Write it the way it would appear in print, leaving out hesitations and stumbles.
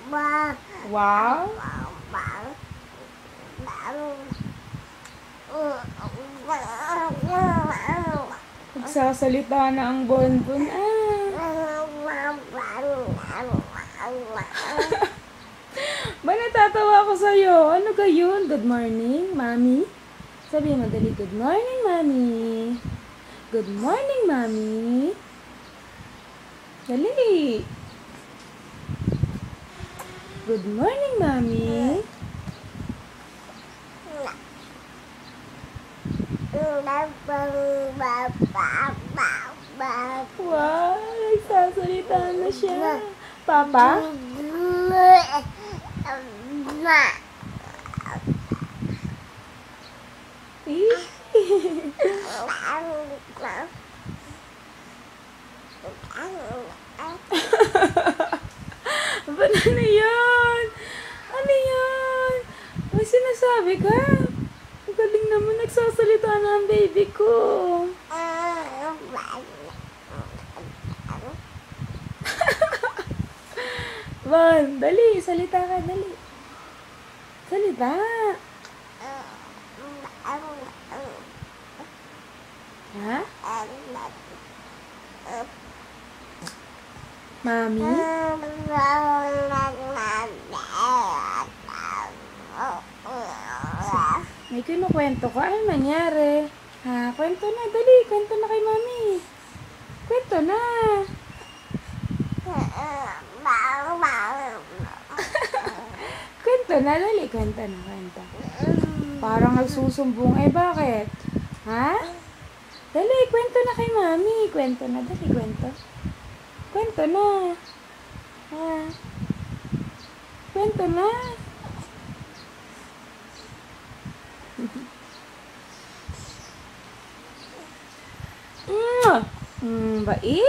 Wow. Nagsasalita na ang bonbon. Ba natatawa ako sa'yo? Ano ka yun? Good morning, Mami. Sabi mo dali, good morning, Mami. Good morning, Mami. Dali. Good morning, Mami. Wow, nagsasalita na siya. Papa? Ano yan? Ano yan? May sinasabi ka? Ang galing naman, nagsasalita na ang baby ko. Van, dali, salita ka, dali. Salita. Ha? Mami? May kinukwento ka? Ano nangyari? Ha? Kwento na, dali. Kwento na kay Mami. Kwento na. Kwento na, dali. Kwento na, kwento. Parang nagsusumbong. Bakit? Ha? Dali, kwento na kay Mami. Kwento na, dali, kwento. Kwento na. Ha? Kwento na. Bait.